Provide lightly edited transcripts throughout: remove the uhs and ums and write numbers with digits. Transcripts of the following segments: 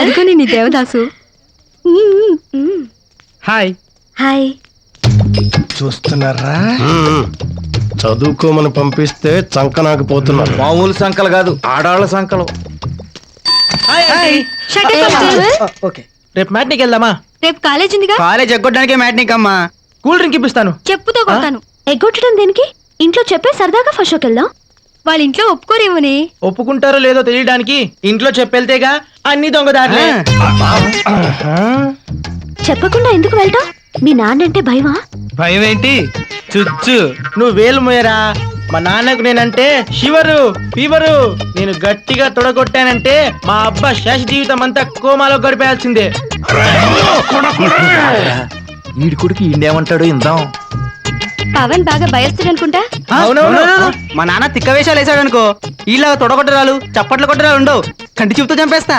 అనుకోని నీ Devadasu. Hi hi. చూస్తున్నారా? చదువుకోమని పంపిస్తే చంక నాకు పోతున్నారు. మామూలు సంకలు కాదు, ఆడాళ్ళ సంకలు. Shut up, Constable. ఓకే, రేపు మ్యాట్నీకి వెళ్దామా? రేపు కాలేజ్ ఉందిగా. కాలేజ్ ఎగ్గొట్టడానికే మ్యాట్నిక్ అమ్మా. కూల్ డ్రింక్ ఇప్పిస్తాను. చెప్పుతో కొడతాను. ఎగ్గొట్టడం దేనికి? ఇంట్లో చెప్పే సరదాగా ఫస్ట్ షోకి వెళ్దాం. వాళ్ళ ఇంట్లో ఒప్పుకోరేమోనే. ఒప్పుకుంటారో లేదో తెలియడానికి ఇంట్లో చెప్పెళ్తేగా అన్ని దొంగదారులే. చెప్పకుండా ఎందుకు వెళ్తాం? మీ నాన్నంటే భయమా? భయం ఏంటి? చుచ్చు, నువ్వు వేలు మోయరా. మా నాన్నకు నేనంటే షివరు, ఫీవరు. నేను గట్టిగా తొడగొట్టానంటే మా అబ్బా శేష జీవితం అంతా కోమాలో గడిపేయాల్సిందే. వీడి కొడుకు ఇండేమంటాడు ఇందాం. పవన్ బాగా భయస్తుడు అనుకుంటా. అవునవును. మా నాన్న తిక్క వేషాలు వేసాడు అనుకో, ఇలాగ తొడగొట్టరాలు చప్పట్లు కొట్టరాలు ఉండవు. కంటి చూపుతో చంపేస్తా.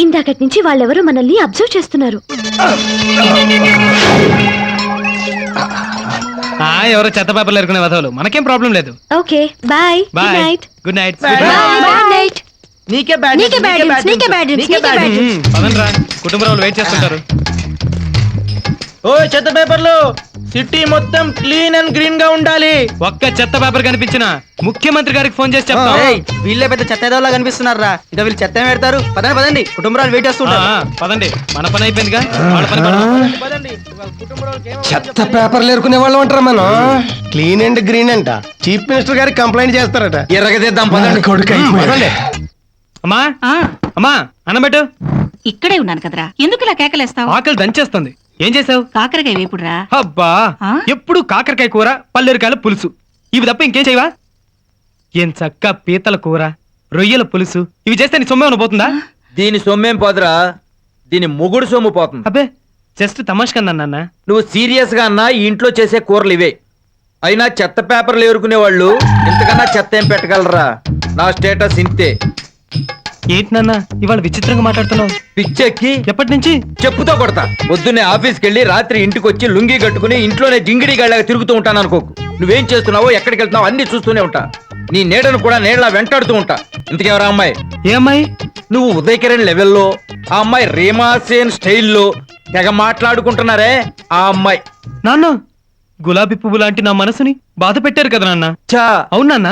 ఇందాకటి నుంచి వాళ్ళెవరో మనల్ని అబ్జర్వ్ చేస్తున్నారు. ఎవరో చెత్త పేపర్లు ఎరుకునే వదవలు, మనకేం ప్రాబ్లం లేదు. Okay bye. Good night. Good night. Good night. నీకే బ్యాడ్ నీకే బ్యాడ్ న్యూస్, నీకే బ్యాడ్ న్యూస్, నీకే బ్యాడ్ న్యూస్. పదండ్రా, కుటుంబం వాళ్ళు వెయిట్ చేస్తుంటారు. ఓ చెత్త పేపర్లు, సిటీ మొత్తం క్లీన్ అండ్ గ్రీన్ గా ఉండాలి. ఒక్క చెత్త పేపర్ కనిపించిన ముఖ్యమంత్రి గారికి ఫోన్ చేసి చెప్తాం. వీళ్ళే పెద్ద చెత్త ఏదోలా కనిపిస్తున్నారా? ఇక వీళ్ళు చెత్త ఏం పెడతారు? పదండి పదండి, కుటుంబాలు వెయిట్ చేస్తుంటారు. పదండి, మన పని అయిపోయిందిగా. వాళ్ళ పని పదండి. చెత్త పేపర్లు ఎరుకునే వాళ్ళు అంటారా మనం? క్లీన్ అండ్ గ్రీన్ అంట. చీఫ్ మినిస్టర్ గారికి కంప్లైంట్ చేస్తారట. ఎర్రగదిద్దాం పదండి. పదండి. అమ్మా అమ్మా, అన్నం పెట్టు. ఇక్కడే ఉన్నాను కదరా, ఎందుకు ఇలా కేకలేస్తావు? ఆకలి దంచేస్తుంది. ఏం చేసావు? కాకరకాయ వేపుడురా. అబ్బా, ఆ? ఎప్పుడు కాకరకాయ కూర, పల్లెరికాయల పులుసు, ఇవి తప్ప ఇంకేం చేయవా? ఏం చక్క పీతల కూర, రొయ్యల పులుసు, ఇవి చేస్తే నీ సొమ్మే పోతుందా? దీని సొమ్మేం పోదురా, దీని మొగుడు సొమ్ము పోతుంది. అబ్బే, జస్ట్ తమాష్ కన్నా నాన్న. నువ్వు సీరియస్ గా అన్నా ఈ ఇంట్లో చేసే కూరలు ఇవే. అయినా చెత్త పేపర్లు ఏరుకునే వాళ్ళు ఇంతకన్నా చెత్త ఏం పెట్టగలరా? నా స్టేటస్ ఇంతే. ఏంటి నాన్న ఇవాళ విచిత్రంగా మాట్లాడుతున్నావు? పిచ్చెక్కి ఎప్పటి నుంచి? చెప్పుతో కొడతా. పొద్దున్నే ఆఫీస్కి వెళ్ళి రాత్రి ఇంటికి వచ్చి లుంగి కట్టుకుని ఇంట్లోనే జింగిడి గళ్ళగా తిరుగుతూ ఉంటాను అనుకోకు. నువ్వేం చేస్తున్నావో, ఎక్కడికి వెళ్తున్నావో అన్ని చూస్తూనే ఉంటా. నీ నీడను కూడా నీడలా వెంటాడుతూ ఉంటా. ఇంతకెవరా అమ్మాయి? ఏ అమ్మాయి? నువ్వు ఉదయ్ కిరణ్ లెవెల్లో, ఆ అమ్మాయి రీమా సేన్ స్టైల్లో తెగ మాట్లాడుకుంటున్నారే, ఆ అమ్మాయి. నాన్న, గులాబీ పువ్వు లాంటి నా మనసుని బాధ పెట్టారు కదా నాన్న. చా అవును నాన్న,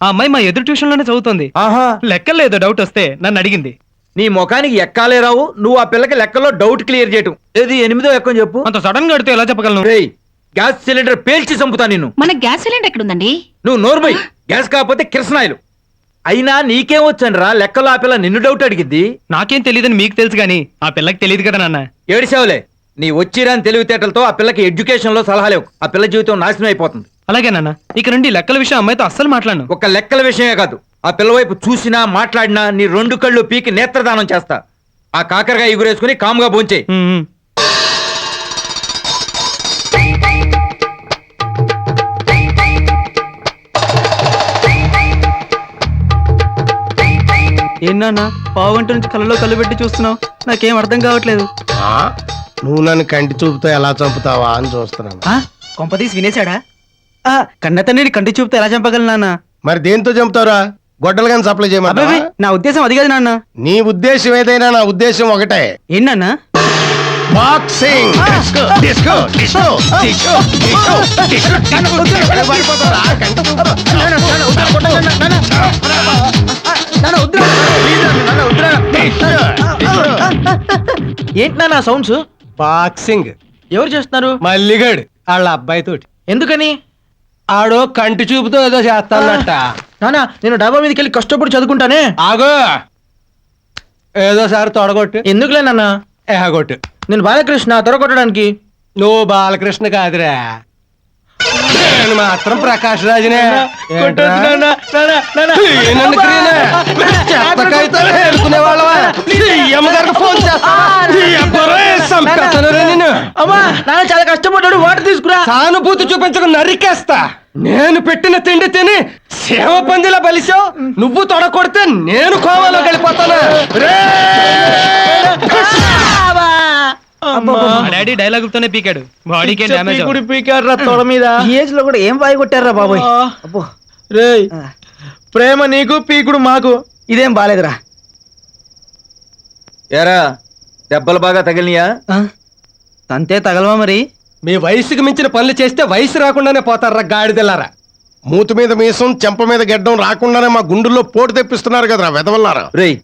ఆ అమ్మాయి మా ఎదురు ట్యూషన్ లోనే చదువుతోంది. ఆహా, లెక్కలేదో డౌట్ వస్తే నన్ను అడిగింది. నీ ముఖానికి ఎక్కాలే రావు. నువ్వు ఆ పిల్లకి లెక్కలో డౌట్ క్లియర్ చేయటం. ఏది 8వ ఎక్కని చెప్పు. అంత సడన్ గా అడితే ఎలా చెప్పగలను? రేయ్, గ్యాస్ సిలిండర్ పేల్చి చంపుతా నిన్ను. మన గ్యాస్ సిలిండర్ ఎక్కడుందండి? నువ్వు నోర్మై. గ్యాస్ కాకపోతే కిరసనాయిలు. అయినా నీకేం వచ్చానురా, లెక్కలో ఆ పిల్ల నిన్ను డౌట్ అడిగింది. నాకేం తెలియదని మీకు తెలుసు గానీ ఆ పిల్లకి తెలియదు కదా నాన్న. ఏడిసావులే. నీ వచ్చిరాని తెలివితేటలతో ఆ పిల్లకి ఎడ్యుకేషన్ లో సలహాలేవు. ఆ పిల్ల జీవితం నాశనం అయిపోతుంది. అలాగే నాన్న, ఇక నుండి లెక్కల విషయం అమ్మాయితో అస్సలు మాట్లాడను. ఒక లెక్కల విషయమే కాదు, ఆ పిల్ల వైపు చూసినా మాట్లాడినా నీ 2 కళ్ళు పీకి నేత్రదానం చేస్తా. ఆ కాకరగా ఎగురేసుకుని కాముగా భోంచేయి. ఏంటన్నా పావుగంట నుంచి కళ్ళలో కళ్ళు పెట్టి చూస్తున్నావు? నాకేం అర్థం కావట్లేదు. నువ్వు నన్ను కంటి చూపుతో ఎలా చంపుతావా అని చూస్తున్నాను. కొంపదీసి వినేశాడా? కన్న తండ్రిని కంటి చూపుతో ఎలా చంపగలను నాన్న? మరి దేంతో చంపుతావురా? గొడ్డలు కానీ సప్లై చేయమంటావా? అబ్బే, నా ఉద్దేశం అది కాదు నాన్న. నీ ఉద్దేశం ఏదైనా నా ఉద్దేశం ఒకటే. ఏంటన్నా? బాక్సింగ్. ఏంటి నాన్న సౌండ్స్? బాక్సింగ్ ఎవరు చేస్తున్నారు? మల్లిగాడు వాళ్ళ అబ్బాయి తోటి. ఎందుకని? ఆడో కంటి చూపుతో ఏదో చేస్తానట. నానా, నేను డాబా మీదకి వెళ్ళి కష్టపడి చదువుకుంటానే. ఆగో, ఏదోసారి తొడగొట్టు. ఎందుకులే నాన్న, కొట్టు. నేను బాలకృష్ణ తొడగొట్టడానికి. నువ్వు బాలకృష్ణ కాదురా, నేను మాత్రం ప్రకాష్ రాజునే. చాలా కష్టపడ్డాడు, వాటర్ తీసుకురా. సానుభూతి చూపించక నరికేస్తా. నేను పెట్టిన తిండి తిని సేవ పందిలా బలిసావు. నువ్వు తొడకొడితే నేను కోవలోకి వెళ్ళిపోతాను. డాడీ డైలాగ్ తోనే పీకాడు బాడీకి డ్యామేజ్ పీకుడు పీకాడు రా తొడ మీద. ఈ ఏజ్ లో కూడా ఏం బాయ్ కొట్టారా బాబోయ్. ఆ, అబ్బో రేయ్ ప్రేమ నీకు పీకుడు మాకు. ఇదేం బాలేదురా. ఏరా దెబ్బలు బాగా తగిలినాయా? తంతే తగలవా మరి. మీ వయసుకు మించిన పనులు చేస్తే వయసు రాకుండానే పోతారా గాడిదెల్లారా. మూతి మీద మీసం చెంప మీద గెడ్డం రాకుండానే మా గుండెల్లో పోటు తెప్పిస్తున్నారు కదరా వెదవల్లారా. రేయ్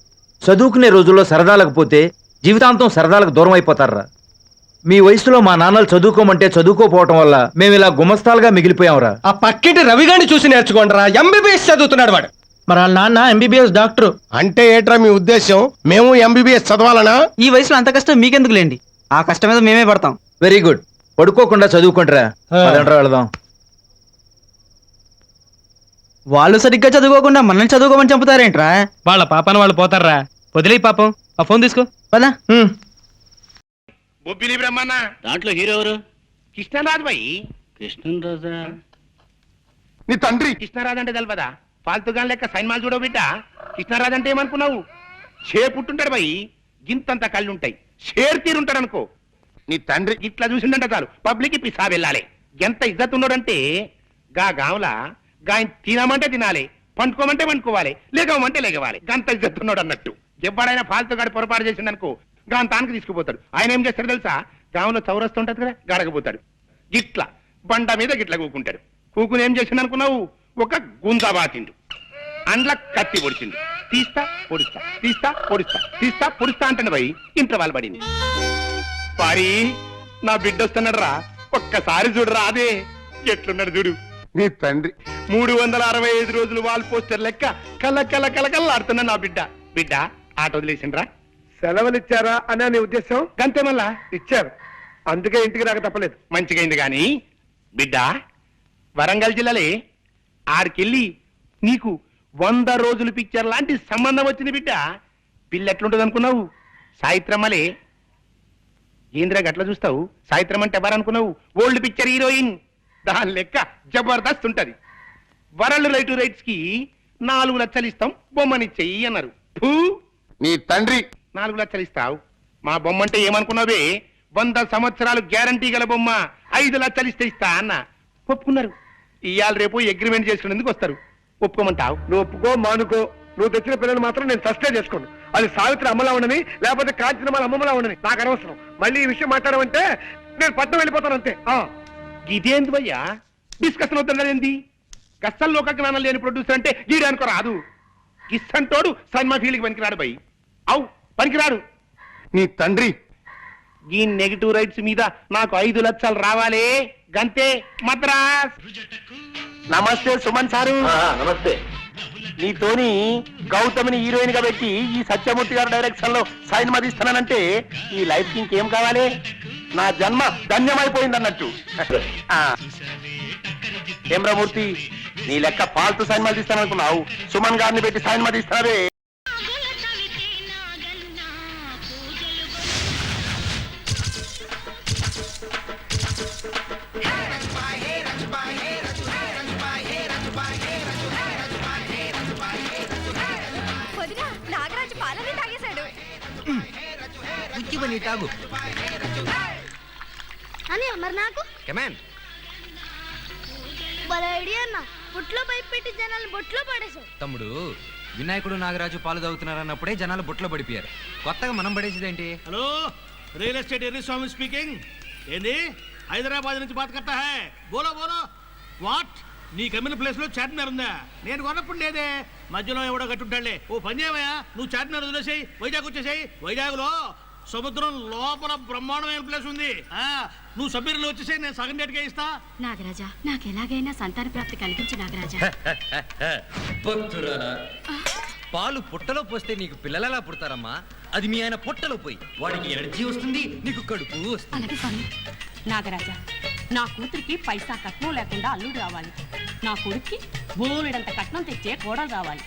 చదువుకునే రోజుల్లో సరదాలకు పోతే జీవితాంతం సరదాలకు దూరం అయిపోతారా. మీ వయసులో మా నాన్నలు చదువుకోమంటే చదువుకోపోవటం వల్ల మేము ఇలా గుమస్తాలుగా మిగిలిపోయాంరా. ఆ పక్కింటి రవిగాని చూసి నేర్చుకోండిరా. ఎంబీబీఎస్ చదువుతున్నాడు వాడు. మరి వాళ్ళ నాన్న ఎంబీబీఎస్ డాక్టర్. అంటే ఏట్రా మీ ఉద్దేశం? మేము ఎంబీబీఎస్ చదవాలనా? ఈ వయసులో అంత కష్టం మీకెందుకు లేండి, ఆ కష్టం మీద మేమే పడతాం. Very good. పడుకోకుండా చదువుకుంటారా. పదండ్రా వెళదాం. వాళ్ళు సరిగ్గా చదువుకోకుండా మనల్ని చదువుకోమని చంపుతారేంట్రా. వాళ్ళ పాపను వాళ్ళు పోతారా. వదిలే పాపం. ఆ ఫోన్ తీసుకో. పదా బొబ్బిలి బ్రహ్మన్న దాంట్లో హీరో ఎవరు? కృష్ణరాజు బాయి. కృష్ణరాజా? నీ తండ్రి కృష్ణరాజు అంటే తెలపదా? ఫాల్తుగా లెక్క సైన్మాలు చూడవు బిడ్డ. కృష్ణరాజు అంటే ఏమనుకున్నావు? పుట్టుంటాడు బాయి, గింతంత కళ్ళుంటాయి, షేర్ తీరుంటాడు అనుకో. నీ తండ్రి ఇట్లా చూసిందంట చాలు పబ్లిక్ పిసా వెళ్ళాలి. ఎంత ఇజ్జత్ ఉన్నాడంటే గా గాంలా గాయ తినమంటే తినాలి, పండుకోమంటే పండుకోవాలి, లేగమంటే లేగవాలి. గంత ఇజ్జత్ ఉన్నాడు అన్నట్టు. ఎవడైనా ఫాల్తుగాడు పొరపాటు చేసిండనుకో గాని తానికి తీసుకుపోతాడు. ఆయన ఏం చేస్తాడు తెలుసా? గాంలో చౌరస్తూ ఉంటది కదా, గడకపోతాడు. గిట్ల బండ మీద గిట్ల కూకుంటాడు. కూకుని ఏం చేసిండు అనుకున్నావు? ఒక గుంజబాతిండు, అండ్ల కత్తి పొడిచిండు. తీస్తా పొడుస్తా, తీస్తా పొడుస్తా, తీస్తా పొడుస్తా అంటాడు భయ్. ఇంట్లో వాళ్ళు పడింది. పారి నా బిడ్డ వస్తున్నాడు రా, ఒక్కసారి చూడరా. అదే ఎట్లున్నాడు చూడు నీ తండ్రి. 365 రోజులు వాల్ పోస్టర్ లెక్క కల కల కల కల్లాడుతున్నా నా బిడ్డ. బిడ్డ ఆట వదిలేసిండ్రా. సెలవులు ఇచ్చారా అనే నీ ఉద్దేశం? గంతే మళ్ళా ఇచ్చారు, అందుకే ఇంటికి రాక తప్పలేదు. మంచిగైంది గాని బిడ్డ, వరంగల్ జిల్లాలే ఆడికెళ్ళి నీకు 100 రోజులు పిక్చర్ లాంటి సంబంధం వచ్చింది బిడ్డ. పిల్ల ఎట్లుంటుంది అనుకున్నావు? సాయిత్రమ్మలే. ఏంద్రా గట్ల చూస్తావు? సాయిత్రం అంటే ఎవరనుకున్నావు? Old picture heroine. దాని లెక్క జబర్దస్త్ ఉంటది. వరల్డ్ రైట్స్ కి 4 లక్షలు ఇస్తాం, బొమ్మనిచ్చేయి అన్నారు. నీ తండ్రి 4 లక్షలు ఇస్తావు? మా బొమ్మ అంటే ఏమనుకున్నావే? 100 సంవత్సరాలు గ్యారంటీ గల బొమ్మ, 5 లక్షలు ఇస్తా అన్న. ఒప్పుకున్నారు. ఇవాళ రేపు అగ్రిమెంట్ చేసుకునేందుకు వస్తారు. ఒప్పుకోమంటావు? నువ్వు ఒప్పుకో మానుకో, నువ్వు తెచ్చిన పిల్లలు మాత్రం నేను సస్టే చేసుకోను. అది సావిత్రి అమ్మలా ఉండని, లేకపోతే కాంచనమాల అమ్మలా ఉండని, నాకు అనవసరం. మళ్ళీ ఈ విషయం మాట్లాడమంటే నేను పట్టణం వెళ్ళిపోతాను అంతే. ఇదేంది భయ్యా డిస్కషన్ అవుతున్నదేంది? గస్తల్లో జ్ఞానం లేని ప్రొడ్యూసర్ అంటే గీడు అనుకో రాదు. గిస్సంటోడు సినిమా ఫీల్డ్కి పనికిరాడు భయ్. అవు పనికిరాడు. నీ తండ్రి ఈ నెగిటివ్ రైట్స్ మీద నాకు 5 లక్షలు రావాలి గంతే. మద్రాస్. నమస్తే సుమన్ సారు. నమస్తే. నీతోని గౌతమిని హీరోయిన్ గా పెట్టి ఈ సత్యమూర్తి గారు డైరెక్షన్ లో సైన్ మదిస్తున్నానంటే ఈ లైఫ్ కి ఇంకేం కావాలి? నా జన్మ ధన్యమైపోయింది అన్నట్టు. హేమ్రమూర్తి, నీ లెక్క ఫాల్తు సైన్ మదిస్తాననుకున్నావు, సుమన్ గారిని పెట్టి సైన్ మదిస్తావే. నాగరాజు పాలని తాగేశాడు. మరి నాకు ఐడియా అన్న, బొట్లో పైపు పెట్టి జనాలు బొట్లో పడేసావు. తమ్ముడు, వినాయకుడు నాగరాజు పాలు తాగుతున్నారన్నప్పుడే జనాలు బొట్లో పడిపోయారు. కొత్తగా మనం పడేసేదేంటి? హలో, రియల్ ఎస్టేట్ ఎర్రీ స్వామి స్పీకింగ్. ఏంది హైదరాబాద్ నుంచి బాత్ కట్టా హై? బోలో బోలో. వాట్? నీ కమ్మిన ప్లేస్ లో చార్మినార్ ఉందా? నేను కొన్నప్పుడు లేదే, మధ్యలో ఎవడో కట్టుంటాడులే. ఓ పని చేయవయ్యా, నువ్వు చార్మినార్ వదిలేసాయి, వైజాగ్ వచ్చేసాయి. వైజాగ్ లో సముద్రం లోపల బ్రహ్మాండమైన ప్లేస్ ఉంది. నువ్వు సభ్యులు వచ్చేసాయి, నేను సగం రేటుగా ఇస్తా. నాగరాజా, నాకు ఎలాగైనా సంతాన ప్రాప్తి కలిగించు నాగరాజా. పాలు పుట్టలో పోస్తే నీకు పిల్లలలా పుడతారమ్మా. అది మీ ఆయన పొట్టలో పోయి వాడికి ఎనర్జీ వస్తుంది, నీకు కడుపు వస్తుంది. అలాగే స్వామి. నాగరాజా, నా కూతురికి పైసా కట్నం లేకుండా అల్లుడు రావాలి. నా కొడుక్కి బోలెడంత కట్నం తెచ్చే కోడలు రావాలి.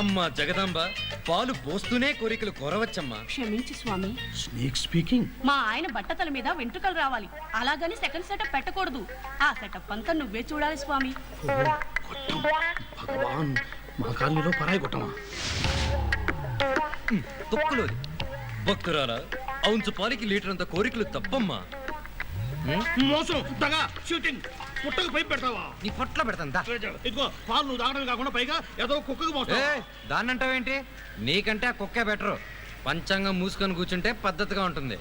అమ్మా జగదాంబ, పాలు పోస్తూనే కోరికలు కోరవచ్చమ్మా. క్షమించు స్వామి. Snake speaking. మా ఆయన బట్టతల మీద వెంట్రుకలు రావాలి. అలాగని సెకండ్ సెటప్ పెట్టకూడదు. ఆ సెటప్ అంతా నువ్వే చూడాలి స్వామి. భగవాన్, మా కాలనీలో పరాయి కొట్టమా? తొక్కులోది భక్తురాలా, అవును పాలకి లీటర్ అంత కోరికలు తప్పమ్మా. మోసం, దగా, షూటింగ్. పుట్టకు పైపు పెడతావా? నీ పొట్ల పెడతాందా? ఇదిగో పాలు నువ్వు తాగడమే కాకుండా పైగా ఏదో కుక్కకు పోస్తావా? దాన్ని అంటావేంటి? నీకంటే ఆ కుక్కే బెటరు. పంచాంగం మూసుకొని కూర్చుంటే పద్ధతిగా ఉంటుంది,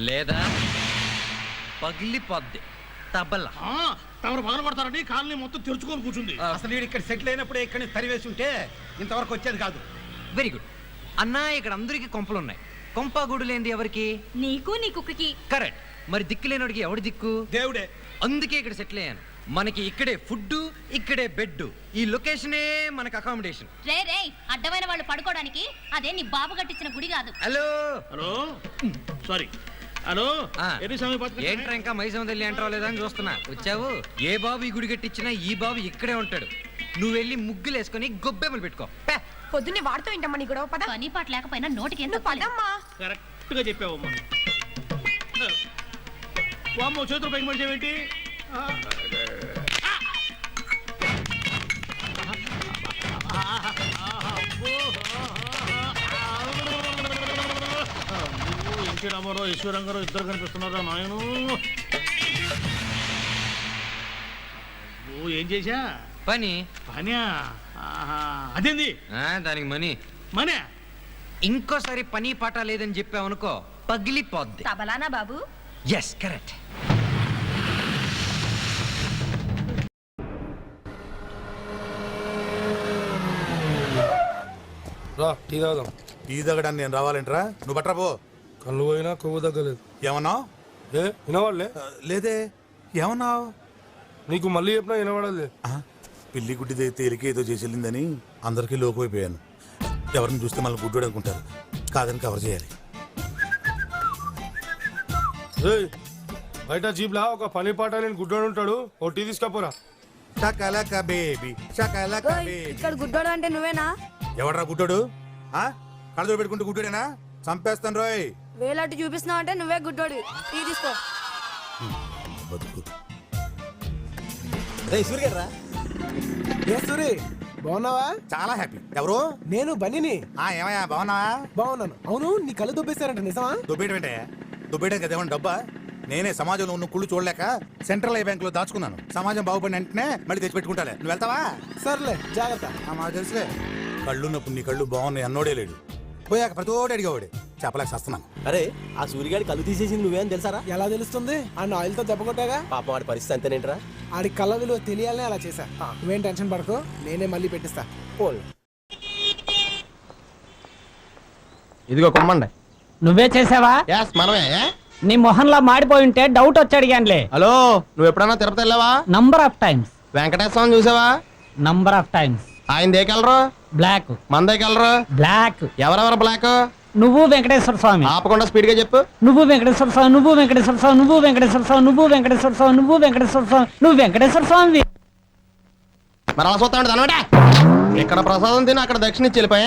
లేదా పగిలిపోద్ది తబలా. తమరు బాధ పడతారని కాలనీ మొత్తం తెరుచుకొని కూర్చుంది. అసలు ఇక్కడ సెటిల్ అయినప్పుడే ఇక్కడ తరివేసి ఉంటే ఇంతవరకు వచ్చేది కాదు. వెరీ గుడ్ అన్నా. ఇక్కడ అందరికి కొంపలు ఉన్నాయి. కొంప గుడు లేనిది ఎవరికి? నీకు నీ కుక్కకి. కరెక్ట్. మరి దిక్కు లేనోడికి ఎవడి దిక్కు? దేవుడే. అందుకే ఇక్కడ సెటిల్ అయ్యాను. మనకి ఇక్కడే ఫుడ్, ఇక్కడే బెడ్, ఈ లొకేషనే మనకి అకామిడేషన్. రే రే, అడ్డమైన వాళ్ళు పడుకోవడానికి అదే నీ బాబు కట్టించిన గుడి కాదు. Hello hello, sorry. హలో, ఎన్ని సమయం బతుకు? ఏంట్రా ఇంకా మైసమదల్లి ఎంట్రా లేదా అని చూస్తున్నా. వచ్చావు? ఏ బాబు ఈ గుడి కట్టించినా ఈ బాబు ఇక్కడే ఉంటాడు. నువ్వు వెళ్ళి ముగ్గులు వేసుకొని గొబ్బెమ్మలు పెట్టుకో. పొద్దున్నే వాడుతూ ఏంటమ్మా నీ గొడవ? పద. పని పాట లేకపోయినా నోటికి ఎంత పదమ్మా. కరెక్ట్ గా చెప్పావమ్మా. వామ్మో, చేతులు పైకి పడిచేవేంటి? ఎన్టీ రామారావు, ఈశ్వరంగారావు ఇద్దరు కనిపిస్తున్నారా నాయను? నువ్వు ఏం చేశా? పని పనా? అదేంది దానికి మనీ. మనే? ఇంకోసారి పని పాట లేదని చెప్పావనుకో పగిలిపోద్ది. తబలానా బాబు? Yes correct. రా టీ తాగుదాం. టీ తగ్గడానికి నేను రావాలంటరా? నువ్వు పట్టరా పో. కళ్ళు పోయినా కొవ్వు తగ్గలేదు. ఏమన్నావు? ఏ వినవాళ్ళే? లేదే. ఏమన్నావు? నీకు మళ్ళీ చెప్పినా వినవాడలే. పిల్లి గుడ్డిదే తేలిక ఏదో చేసి వెళ్ళిందని అందరికీ లోకమైపోయాను. ఎవరిని చూస్తే మళ్ళీ గుడ్డు అనుకుంటారు. కాదని కవర్ చేయాలి. బయట జీప్లా ఒక పని పాట నేను గుడ్డోడు ఉంటాడు. ఓ టీ తీసుకపోరా. షకలక బేబీ, షకలక బేబీ. ఇక్కడ గుడ్డోడు అంటే నువ్వేనా? ఎవడరా గుడ్డోడు? కళ్ళతో పెట్టుకుంటూ గుడ్డోడేనా? చంపేస్తాను రోయ్. వేలాంటి చూపిస్తున్నావు అంటే నువ్వే గుడ్డోడు. టీ తీసుకో. బతుకు. సూరి బాగున్నావా? చాలా హ్యాపీ. ఎవరు? నేను బన్నీని. ఏమయ్యా బాగున్నావా? బాగున్నాను. అవును నీ కళ్ళు దొబ్బేశారంట, నిజమా? దుబ్బేయటంటే దుబ్బేయడం కదా ఏమన్నా డబ్బా? నేనే సమాజంలో ఉన్న కుళ్ళు చూడలేక సెంట్రల్ ఐ బ్యాంక్ లో దాచుకున్నాను. సమాజం బాగుపడిన వెంటనే మళ్ళీ తెచ్చి పెట్టుకుంటాలే. నువ్వు వెళ్తావా? సర్లే జాగ్రత్త. మాకు తెలుసులే. కళ్ళున్నప్పుడు నీ కళ్ళు బాగున్నాయి అన్నోడే లేడు. పోయాక ప్రతి ఓడి అడిగేవాడు. చెప్పలేక వస్తున్నాను. అరే ఆ సూర్యగాడి కళ్ళు తీసేసింది నువ్వేం తెలుసారా? ఎలా తెలుస్తుంది? ఆ ఆయిల్ తో దెబ్బ కొట్టాగా. పాపం వాడి పరిస్థితి అంతేనేంట్రా? ఆడి కళ్ళ విలువ తెలియాలనే అలా చేశా. నువ్వేం టెన్షన్ పడకు, నేనే మళ్ళీ పెట్టిస్తా. పోల్. ఇదిగో కొమ్మండి. నువ్వే చేసావా? మనమే. నీ మొహంలా మాడిపోయి ఉంటే డౌట్ వచ్చి అడిగానులే. హలో, నువ్వు ఎప్పుడన్నా తిరుపతి వెళ్ళావా? Number of times. వెంకటేశ్వరం చూసావా? Number of times. ఆయన దేకెళ్ళరు, బ్లాక్. మన దేకెళ్ళరు. బ్లాక్. ఎవరెవరు బ్లాక్? నువ్వు వెంకటేశ్వర స్వామి. ఆపకుండా స్పీడ్ గా చెప్పు. నువ్వు వెంకటేశ్వర స్వామి, నువ్వు వెంకటేశ్వర స్వామి, నువ్వు వెంకటేశ్వర స్వామి, నువ్వు వెంకటేశ్వర స్వామి, నువ్వు వెంకటేశ్వర స్వామి, నువ్వు వెంకటేశ్వర స్వామి. మరి అలా చూస్తా ఉంటే అనమాట. ఇక్కడ ప్రసాదం తిని అక్కడ దక్షిణ ఇచ్చి వెళ్ళిపోయా.